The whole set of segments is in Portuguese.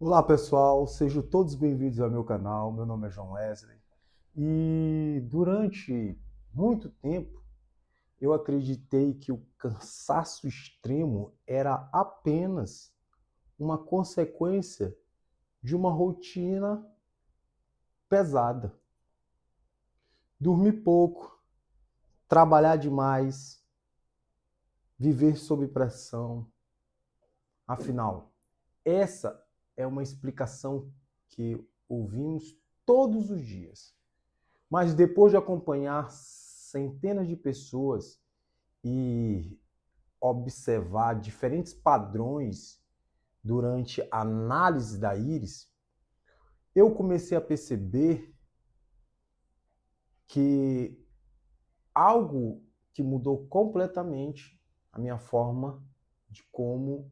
Olá pessoal, sejam todos bem-vindos ao meu canal. Meu nome é João Wesley e durante muito tempo eu acreditei que o cansaço extremo era apenas uma consequência de uma rotina pesada. Dormir pouco, trabalhar demais, viver sob pressão. Afinal, essa é uma explicação que ouvimos todos os dias. Mas depois de acompanhar centenas de pessoas e observar diferentes padrões durante a análise da íris, eu comecei a perceber que algo que mudou completamente a minha forma de como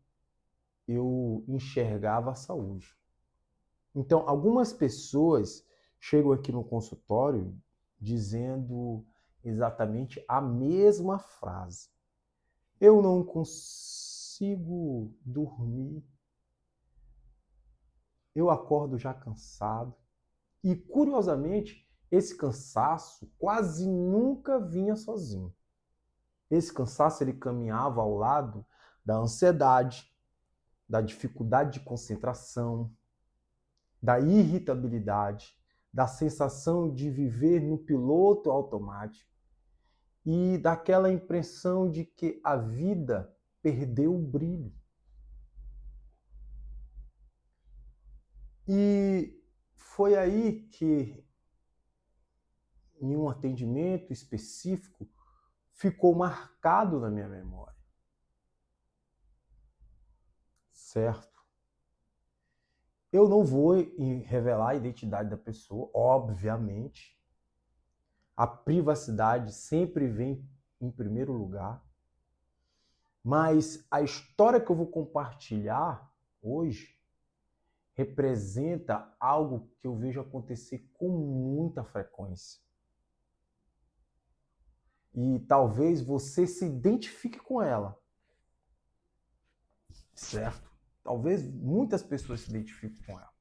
eu enxergava a saúde. Então, algumas pessoas chegam aqui no consultório dizendo exatamente a mesma frase. Eu não consigo dormir, eu acordo já cansado. E, curiosamente, esse cansaço quase nunca vinha sozinho. Esse cansaço ele caminhava ao lado da ansiedade, da dificuldade de concentração, da irritabilidade, da sensação de viver no piloto automático e daquela impressão de que a vida perdeu o brilho. E foi aí que, em um atendimento específico, ficou marcado na minha memória. Certo? Eu não vou revelar a identidade da pessoa, obviamente. A privacidade sempre vem em primeiro lugar. Mas a história que eu vou compartilhar hoje representa algo que eu vejo acontecer com muita frequência. E talvez você se identifique com ela, certo? Talvez muitas pessoas se identifiquem com ela.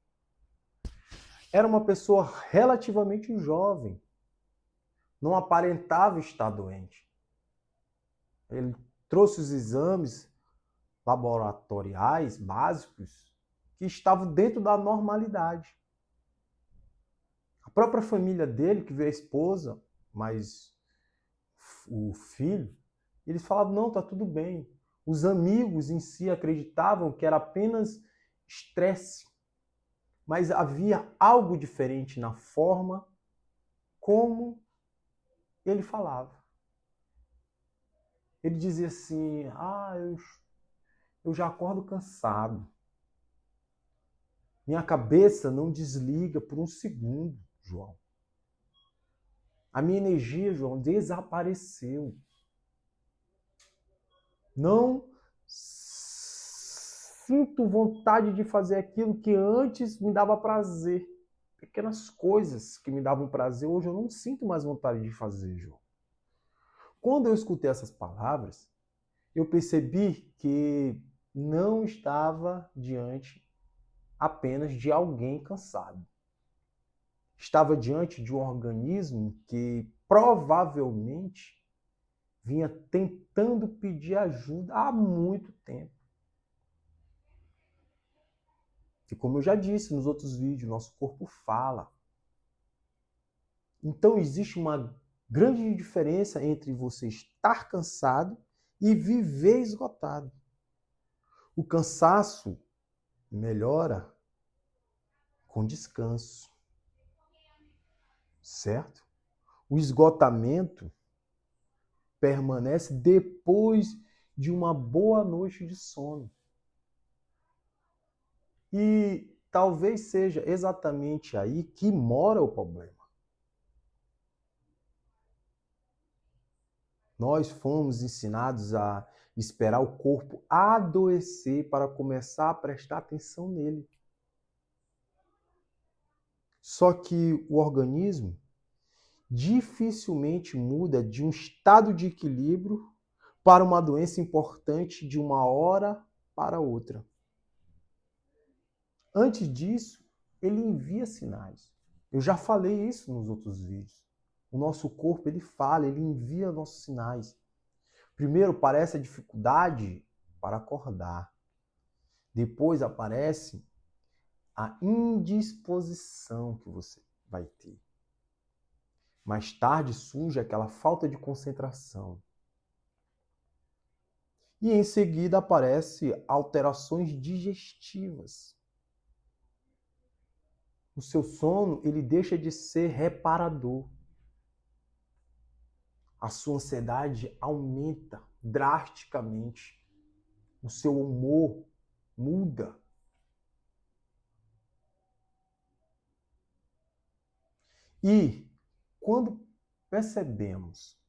Era uma pessoa relativamente jovem, não aparentava estar doente. Ele trouxe os exames laboratoriais básicos que estavam dentro da normalidade. A própria família dele, que veio a esposa, mas o filho, eles falavam, não, tá tudo bem. Os amigos em si acreditavam que era apenas estresse, mas havia algo diferente na forma como ele falava. Ele dizia assim, eu já acordo cansado. Minha cabeça não desliga por um segundo, João. A minha energia, João, desapareceu. Não sinto vontade de fazer aquilo que antes me dava prazer. Pequenas coisas que me davam prazer, hoje eu não sinto mais vontade de fazer, João. Quando eu escutei essas palavras, eu percebi que não estava diante apenas de alguém cansado. Estava diante de um organismo que provavelmente vinha tentando pedir ajuda há muito tempo. E como eu já disse nos outros vídeos, nosso corpo fala. Então existe uma grande diferença entre você estar cansado e viver esgotado. O cansaço melhora com descanso, certo? O esgotamento permanece depois de uma boa noite de sono. E talvez seja exatamente aí que mora o problema. Nós fomos ensinados a esperar o corpo adoecer para começar a prestar atenção nele. Só que o organismo dificilmente muda de um estado de equilíbrio para uma doença importante de uma hora para outra. Antes disso, ele envia sinais. Eu já falei isso nos outros vídeos. O nosso corpo, ele fala, ele envia nossos sinais. Primeiro aparece a dificuldade para acordar. Depois aparece a indisposição que você vai ter. Mais tarde surge aquela falta de concentração. E em seguida aparecem alterações digestivas. O seu sono, ele deixa de ser reparador. A sua ansiedade aumenta drasticamente. O seu humor muda. E quando percebemos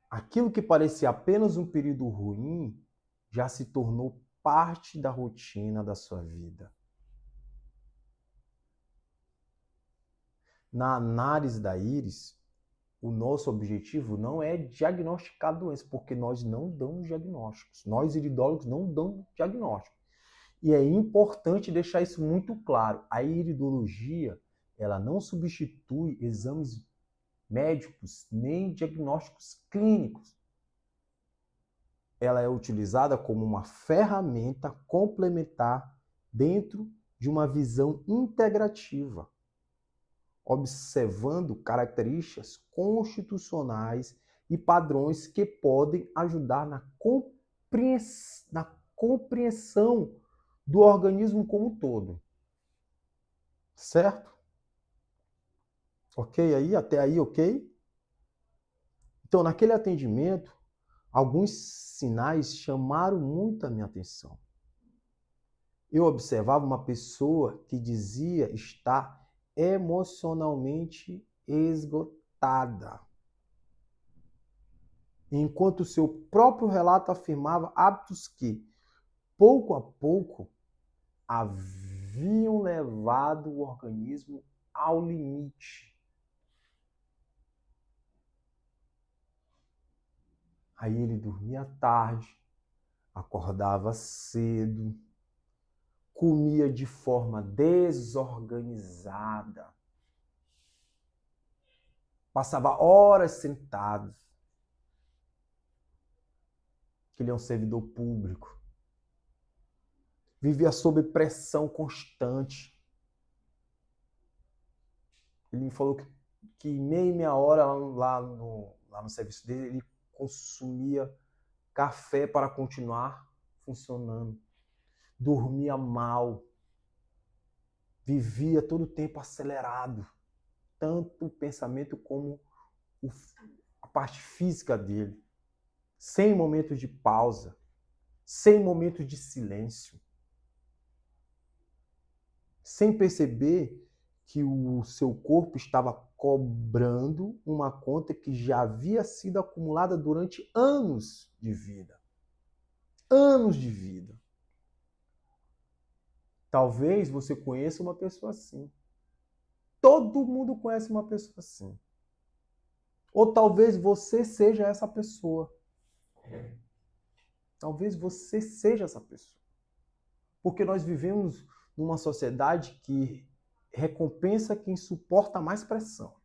aquilo que parecia apenas um período ruim, já se tornou parte da rotina da sua vida. Na análise da íris, o nosso objetivo não é diagnosticar doenças, porque nós não damos diagnósticos. Nós, iridólogos, não damos diagnóstico. E é importante deixar isso muito claro. A iridologia, ela não substitui exames médicos nem diagnósticos clínicos. Ela é utilizada como uma ferramenta complementar dentro de uma visão integrativa, observando características constitucionais e padrões que podem ajudar na compreensão do organismo como um todo. Certo? Ok aí? Até aí, ok? Então, naquele atendimento, alguns sinais chamaram muito a minha atenção. Eu observava uma pessoa que dizia estar emocionalmente esgotada, enquanto o seu próprio relato afirmava hábitos que, pouco a pouco, haviam levado o organismo ao limite. Aí ele dormia tarde, acordava cedo, comia de forma desorganizada, passava horas sentado. Ele é um servidor público. Vivia sob pressão constante. Ele me falou que meia hora lá no serviço dele, ele consumia café para continuar funcionando. Dormia mal. Vivia todo o tempo acelerado. Tanto o pensamento como a parte física dele. Sem momentos de pausa. Sem momentos de silêncio. Sem perceber que o seu corpo estava cobrando uma conta que já havia sido acumulada durante anos de vida. Anos de vida. Talvez você conheça uma pessoa assim. Todo mundo conhece uma pessoa assim. Ou talvez você seja essa pessoa. Talvez você seja essa pessoa. Porque nós vivemos numa sociedade que recompensa quem suporta mais pressão.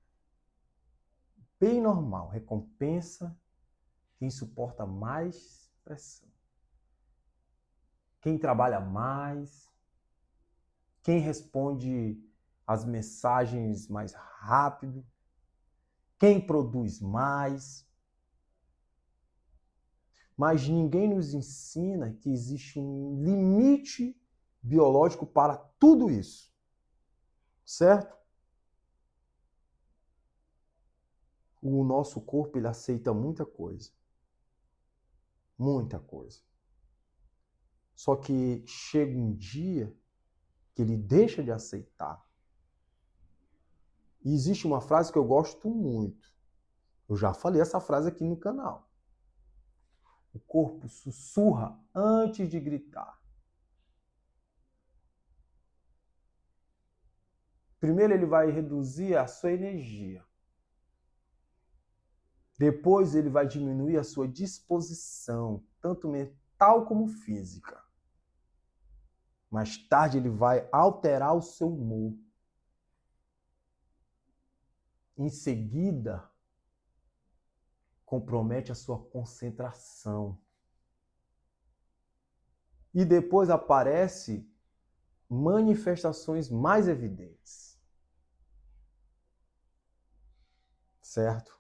Bem normal, recompensa quem suporta mais pressão. Quem trabalha mais, quem responde as mensagens mais rápido, quem produz mais. Mas ninguém nos ensina que existe um limite biológico para tudo isso. Certo? O nosso corpo, ele aceita muita coisa. Muita coisa. Só que chega um dia que ele deixa de aceitar. E existe uma frase que eu gosto muito. Eu já falei essa frase aqui no canal. O corpo sussurra antes de gritar. Primeiro ele vai reduzir a sua energia. Depois ele vai diminuir a sua disposição, tanto mental como física. Mais tarde ele vai alterar o seu humor. Em seguida, compromete a sua concentração. E depois aparece manifestações mais evidentes. Certo?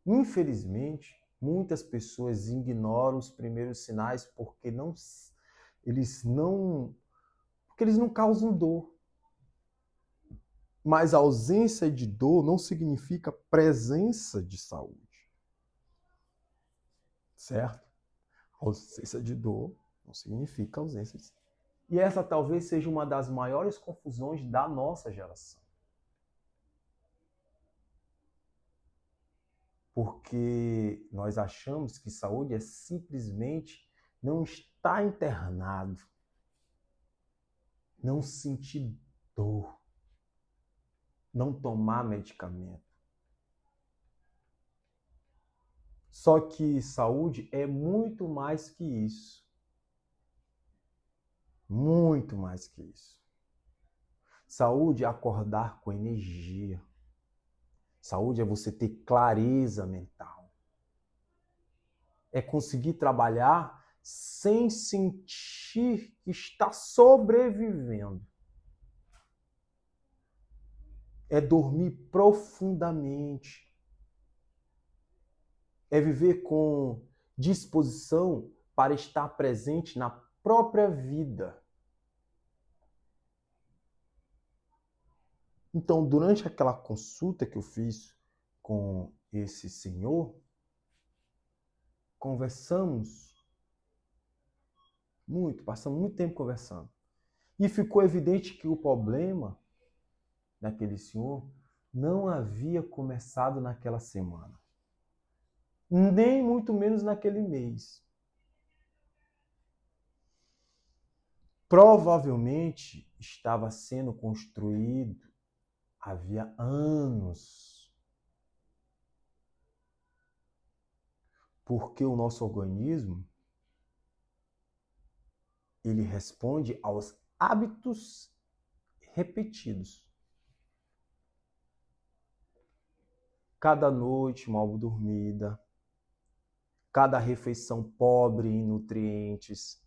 Infelizmente, muitas pessoas ignoram os primeiros sinais porque eles não causam dor. Mas a ausência de dor não significa presença de saúde. Certo? A ausência de dor não significa ausência de saúde. E essa talvez seja uma das maiores confusões da nossa geração. Porque nós achamos que saúde é simplesmente não estar internado, não sentir dor, não tomar medicamento. Só que saúde é muito mais que isso. Muito mais que isso. Saúde é acordar com energia. Saúde é você ter clareza mental. É conseguir trabalhar sem sentir que está sobrevivendo. É dormir profundamente. É viver com disposição para estar presente na própria vida. Então, durante aquela consulta que eu fiz com esse senhor, conversamos muito, passamos muito tempo conversando. E ficou evidente que o problema daquele senhor não havia começado naquela semana. Nem muito menos naquele mês. Provavelmente estava sendo construído havia anos. Porque o nosso organismo, ele responde aos hábitos repetidos. Cada noite mal dormida, cada refeição pobre em nutrientes,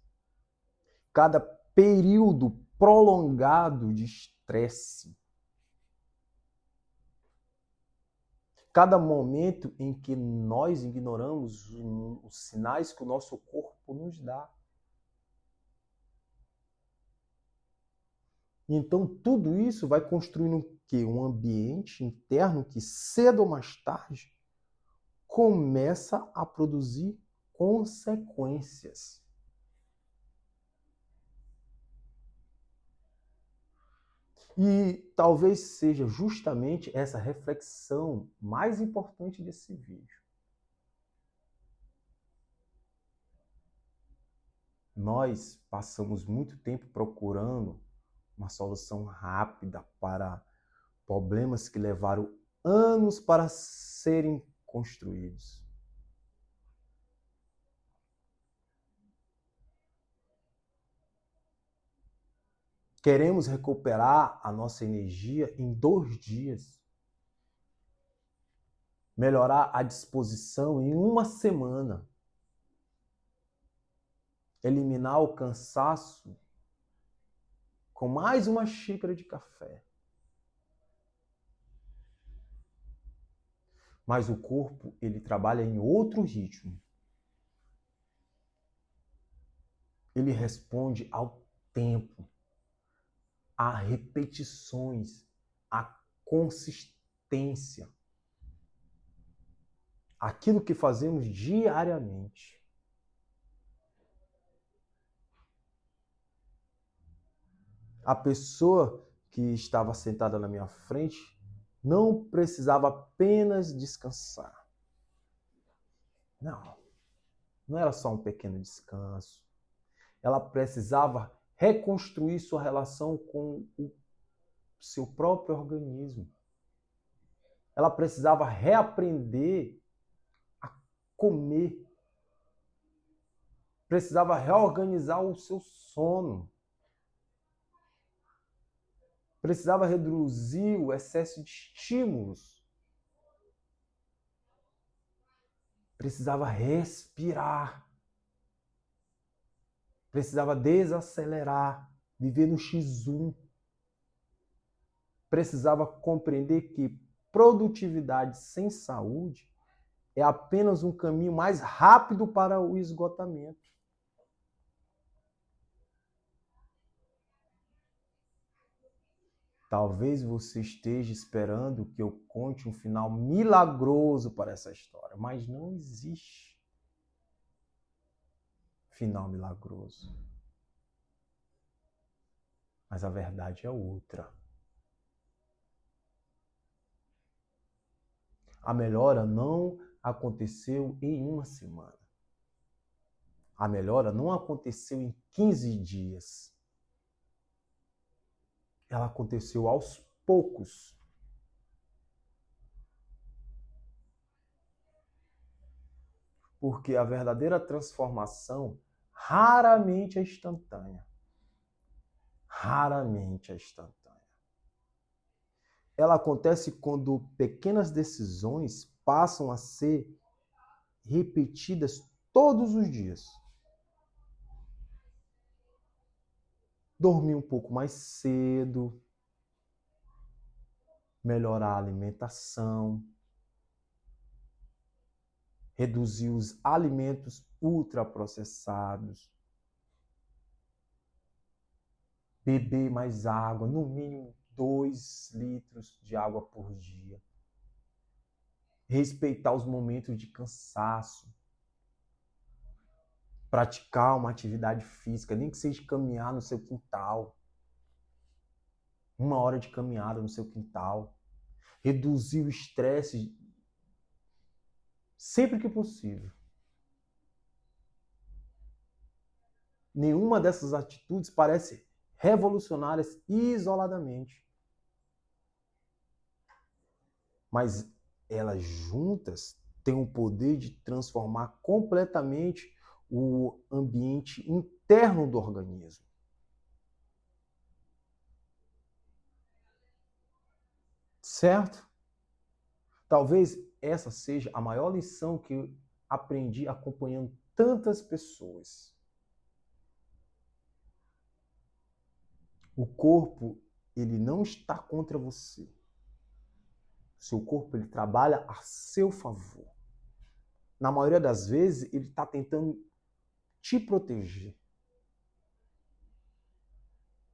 cada período prolongado de estresse, cada momento em que nós ignoramos os sinais que o nosso corpo nos dá. Então, tudo isso vai construindo o quê? Um ambiente interno que, cedo ou mais tarde, começa a produzir consequências. E talvez seja justamente essa reflexão mais importante desse vídeo. Nós passamos muito tempo procurando uma solução rápida para problemas que levaram anos para serem construídos. Queremos recuperar a nossa energia em 2 dias. Melhorar a disposição em 1 semana. Eliminar o cansaço com mais uma xícara de café. Mas o corpo, ele trabalha em outro ritmo. Ele responde ao tempo, a repetições, a consistência. Aquilo que fazemos diariamente. A pessoa que estava sentada na minha frente não precisava apenas descansar. Não era só um pequeno descanso. Ela precisava reconstruir sua relação com o seu próprio organismo. Ela precisava reaprender a comer. Precisava reorganizar o seu sono. Precisava reduzir o excesso de estímulos. Precisava respirar. Precisava desacelerar, viver no X1. Precisava compreender que produtividade sem saúde é apenas um caminho mais rápido para o esgotamento. Talvez você esteja esperando que eu conte um final milagroso para essa história, mas não existe final milagroso. Mas a verdade é outra. A melhora não aconteceu em uma semana. A melhora não aconteceu em 15 dias. Ela aconteceu aos poucos. Porque a verdadeira transformação raramente é instantânea. Raramente é instantânea. Ela acontece quando pequenas decisões passam a ser repetidas todos os dias. Dormir um pouco mais cedo, melhorar a alimentação, reduzir os alimentos ultraprocessados, beber mais água, no mínimo 2 litros de água por dia, respeitar os momentos de cansaço, praticar uma atividade física, nem que seja caminhar no seu quintal, 1 hora de caminhada no seu quintal, reduzir o estresse sempre que possível. Nenhuma dessas atitudes parece revolucionárias isoladamente. Mas elas juntas têm o poder de transformar completamente o ambiente interno do organismo. Certo? Talvez essa seja a maior lição que eu aprendi acompanhando tantas pessoas. O corpo, ele não está contra você. O seu corpo, ele trabalha a seu favor. Na maioria das vezes, ele está tentando te proteger.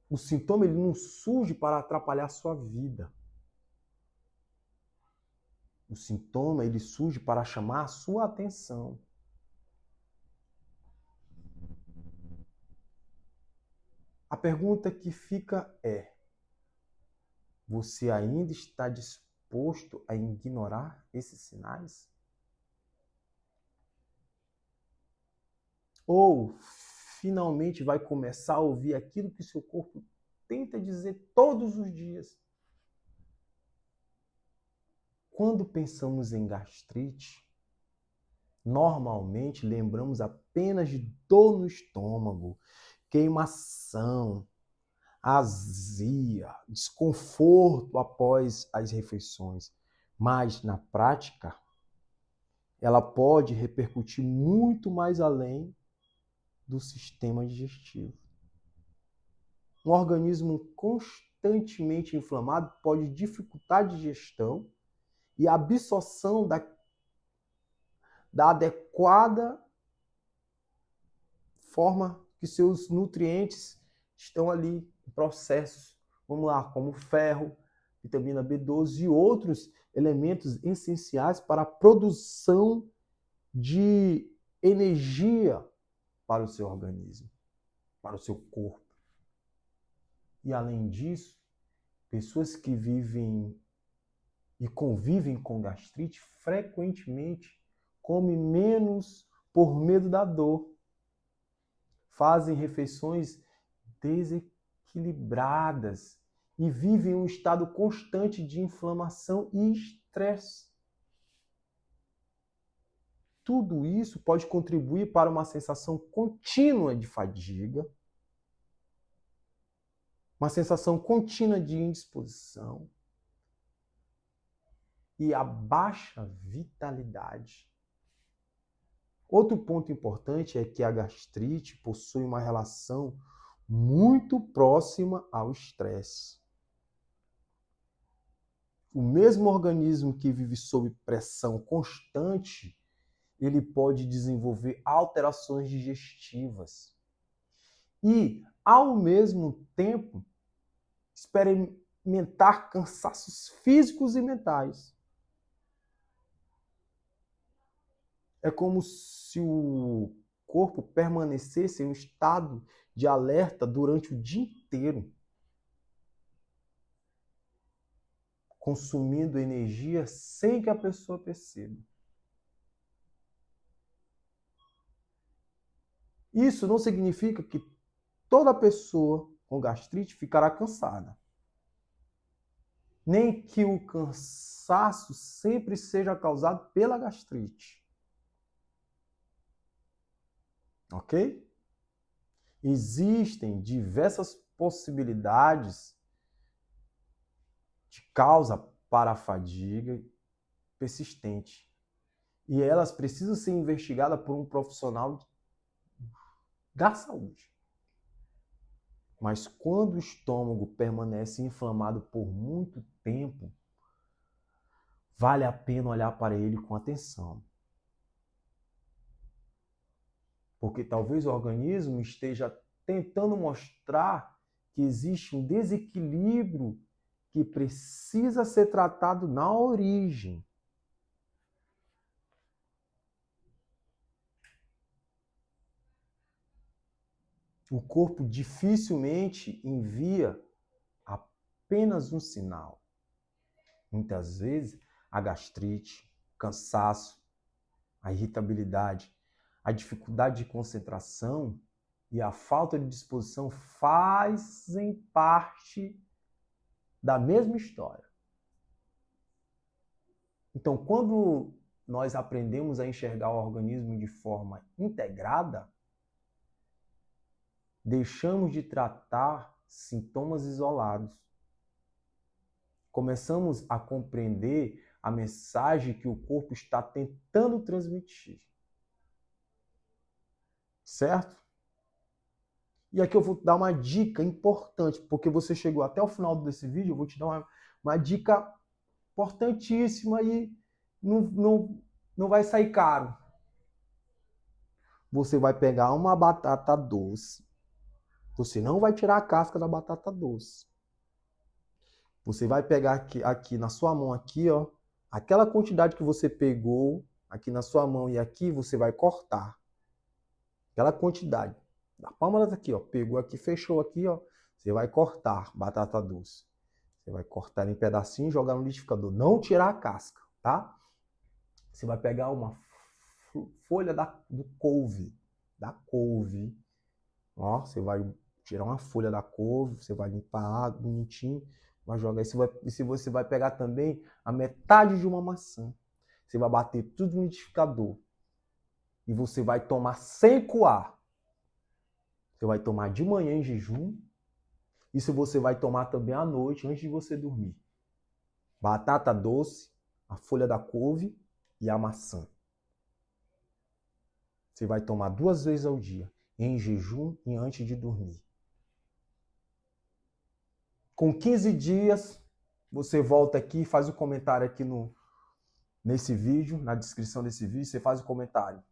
O sintoma, ele não surge para atrapalhar a sua vida. O sintoma, ele surge para chamar a sua atenção. A pergunta que fica é: você ainda está disposto a ignorar esses sinais? Ou finalmente vai começar a ouvir aquilo que seu corpo tenta dizer todos os dias? Quando pensamos em gastrite, normalmente lembramos apenas de dor no estômago, queimação, azia, desconforto após as refeições. Mas, na prática, ela pode repercutir muito mais além do sistema digestivo. Um organismo constantemente inflamado pode dificultar a digestão e a absorção da adequada forma que seus nutrientes estão ali em processos, vamos lá, como ferro, vitamina B12 e outros elementos essenciais para a produção de energia para o seu organismo, para o seu corpo. E além disso, pessoas que vivem e convivem com gastrite frequentemente comem menos por medo da dor. Fazem refeições desequilibradas e vivem em um estado constante de inflamação e estresse. tudo isso pode contribuir para uma sensação contínua de fadiga, uma sensação contínua de indisposição e a baixa vitalidade. Outro ponto importante é que a gastrite possui uma relação muito próxima ao estresse. O mesmo organismo que vive sob pressão constante, ele pode desenvolver alterações digestivas e, ao mesmo tempo, experimentar cansaços físicos e mentais. É como se o corpo permanecesse em um estado de alerta durante o dia inteiro, consumindo energia sem que a pessoa perceba. Isso não significa que toda pessoa com gastrite ficará cansada, nem que o cansaço sempre seja causado pela gastrite. Ok? Existem diversas possibilidades de causa para a fadiga persistente e elas precisam ser investigadas por um profissional da saúde. Mas quando o estômago permanece inflamado por muito tempo, vale a pena olhar para ele com atenção. Porque talvez o organismo esteja tentando mostrar que existe um desequilíbrio que precisa ser tratado na origem. O corpo dificilmente envia apenas um sinal. Muitas vezes, a gastrite, o cansaço, a irritabilidade, a dificuldade de concentração e a falta de disposição fazem parte da mesma história. Então, quando nós aprendemos a enxergar o organismo de forma integrada, deixamos de tratar sintomas isolados. Começamos a compreender a mensagem que o corpo está tentando transmitir. Certo? E aqui eu vou dar uma dica importante, porque você chegou até o final desse vídeo, eu vou te dar uma dica importantíssima e não vai sair caro. Você vai pegar uma batata doce. Você não vai tirar a casca da batata doce. Você vai pegar aqui na sua mão, aqui, ó, aquela quantidade que você pegou aqui na sua mão e aqui, você vai cortar. Aquela quantidade. Da palma daqui, ó, pegou aqui, fechou aqui, ó, você vai cortar batata doce. Você vai cortar em pedacinhos e jogar no liquidificador. Não tirar a casca, tá? Você vai pegar uma folha do couve. Da couve. Ó, você vai tirar uma folha da couve, você vai limpar bonitinho, vai jogar. E você vai pegar também a metade de uma maçã. Você vai bater tudo no liquidificador. E você vai tomar sem coar. Você vai tomar de manhã em jejum. Isso você vai tomar também à noite, antes de você dormir. Batata doce, a folha da couve e a maçã. Você vai tomar 2 vezes ao dia, em jejum e antes de dormir. Com 15 dias, você volta aqui e faz o comentário aqui nesse vídeo, na descrição desse vídeo, você faz o comentário.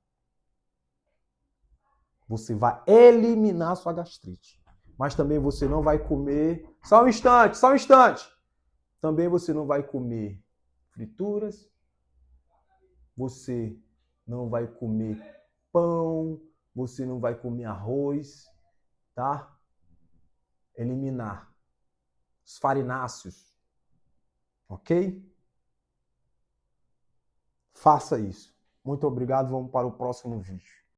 Você vai eliminar sua gastrite. Mas também você não vai comer... Só um instante, só um instante! Também você não vai comer frituras. Você não vai comer pão. Você não vai comer arroz. Tá? Eliminar os farináceos. Ok? Faça isso. Muito obrigado. Vamos para o próximo vídeo.